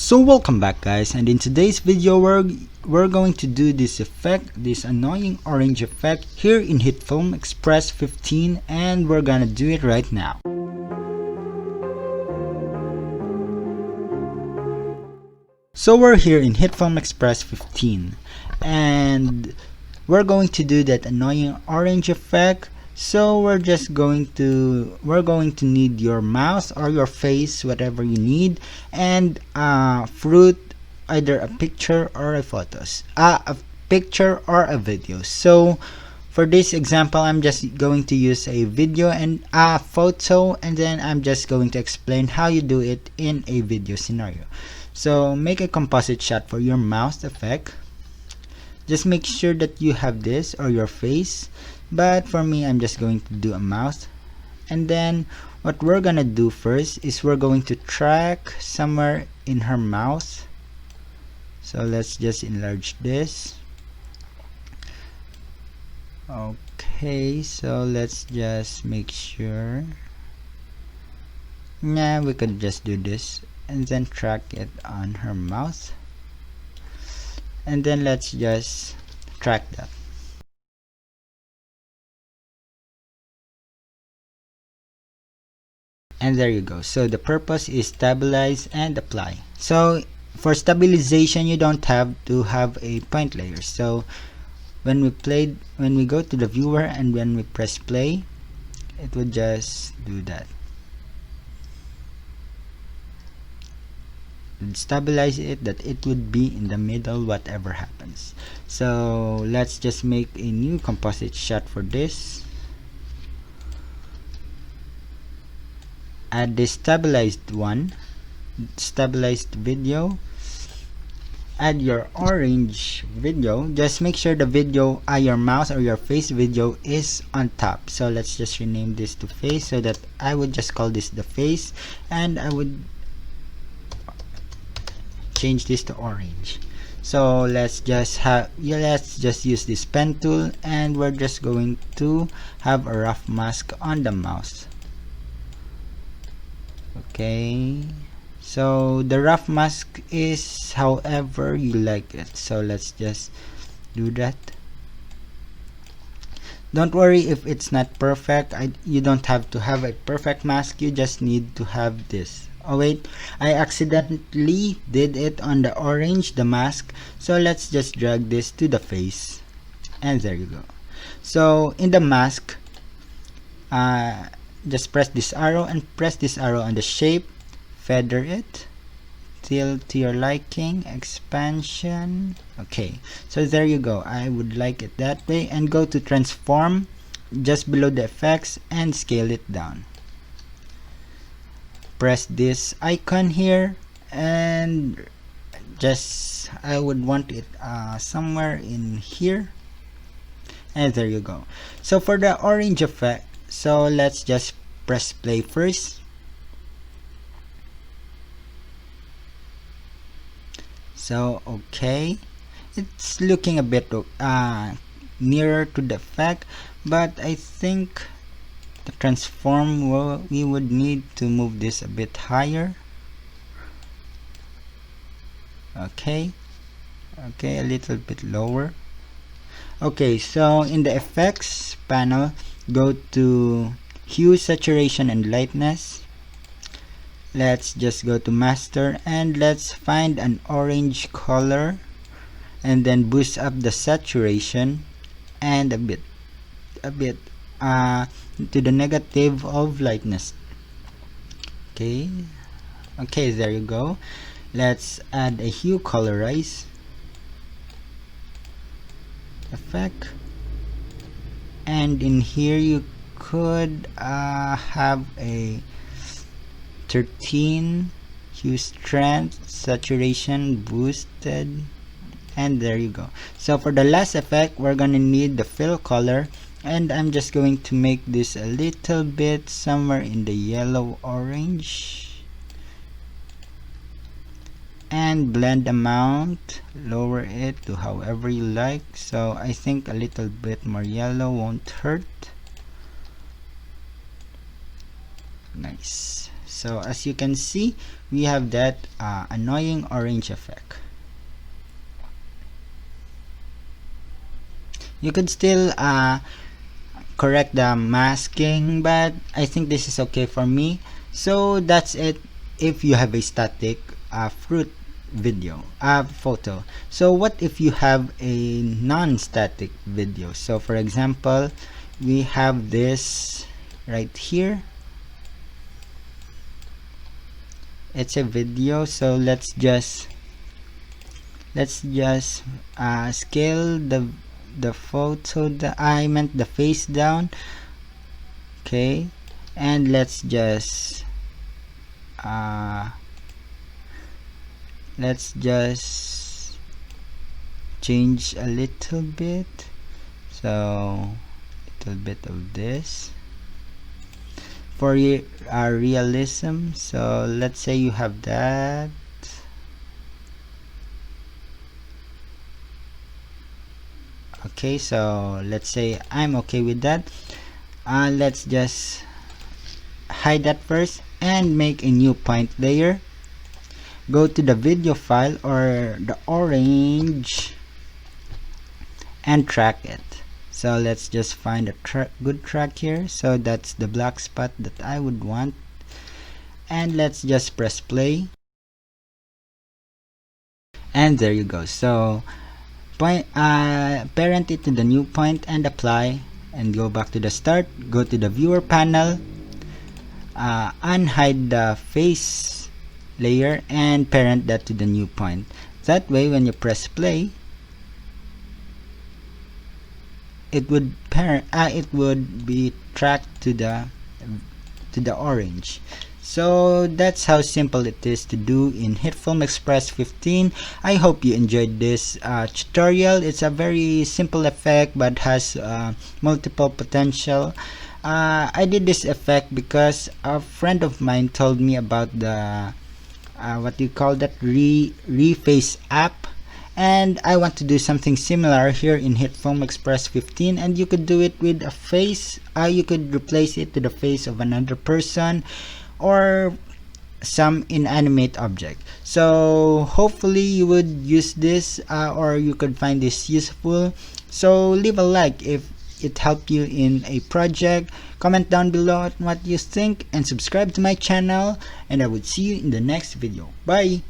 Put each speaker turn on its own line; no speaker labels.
So welcome back guys, and in today's video we're going to do this effect, this annoying orange effect here in HitFilm Express 15, and we're gonna do it right now. So we're here in HitFilm Express 15 and we're going to do that annoying orange effect. So we're going to need your mouse or your face, whatever you need, and fruit, either a picture or a picture or a video. So for this example, I'm just going to use a video and a photo, and then I'm just going to explain how you do it in a video scenario. So make a composite shot for your mouse effect. Just make sure that you have this or your face, but for me I'm just going to do a mouse. And then what we're gonna do first is we're going to track somewhere in her mouth. So let's just enlarge this. Okay, so let's just make sure. Yeah, we could just do this and then track it on her mouth, and then let's just track that. And there you go. So the purpose is stabilize and apply. So for stabilization, you don't have to have a point layer. So when we go to the viewer and when we press play, it would just do that. Stabilize it, that it would be in the middle whatever happens. So let's just make a new composite shot for this. Add the stabilized video, add your orange video. Just make sure the video, your mouse or your face video is on top. So let's just rename this to face, so that I would just call this the face, and I would change this to orange. So let's just use this pen tool, and we're just going to have a rough mask on the mouse. Okay, so the rough mask is however you like it, so let's just do that. Don't worry if it's not perfect. You don't have to have a perfect mask, you just need to have this. Oh wait, I accidentally did it on the orange, the mask, so let's just drag this to the face, and there you go. So in the mask, just press this arrow and press this arrow on the shape, feather it till to your liking, expansion. Okay, so there you go. I would like it that way, and go to transform just below the effects and scale it down. Press this icon here, and just I would want it somewhere in here, and there you go. So for the orange effect, so let's just press play first. So okay, it's looking a bit nearer to the effect, but I think the transform, we would need to move this a bit higher. Okay, a little bit lower. Okay, so in the effects panel, go to hue, saturation, and lightness. Let's just go to master, and let's find an orange color, and then boost up the saturation and a bit to the negative of lightness. Okay, there you go. Let's add a hue colorize effect, and in here you could have a 13 hue strength, saturation boosted, and there you go. So for the last effect, we're gonna need the fill color, and I'm just going to make this a little bit somewhere in the yellow orange, and blend amount, lower it to however you like. So I think a little bit more yellow won't hurt. Nice. So as you can see, we have that annoying orange effect. You could still correct the masking, but I think this is okay for me. So that's it if you have a static fruit video photo. So what if you have a non-static video? So for example, we have this right here. It's a video, so let's just scale the photo, I meant the face down. Okay, and let's just change a little bit, so little bit of this for our realism. So let's say you have that. Okay, so let's say I'm okay with that. Let's just hide that first and make a new point layer. Go to the video file or the orange and track it. So let's just find a good track here. So that's the black spot that I would want, and let's just press play, and there you go. So parent it to the new point and apply, and go back to the start. Go to the viewer panel, unhide the face layer and parent that to the new point. That way when you press play, it would be tracked to the orange. So that's how simple it is to do in HitFilm Express 15. I hope you enjoyed this tutorial. It's a very simple effect but has multiple potential. I did this effect because a friend of mine told me about the what do you call that, reface app, and I want to do something similar here in HitFilm Express 15. And you could do it with a face. You could replace it to the face of another person or some inanimate object. So hopefully you would use this or you could find this useful. So leave a like if it helped you in a project. Comment down below what you think and subscribe to my channel, and I would see you in the next video. Bye.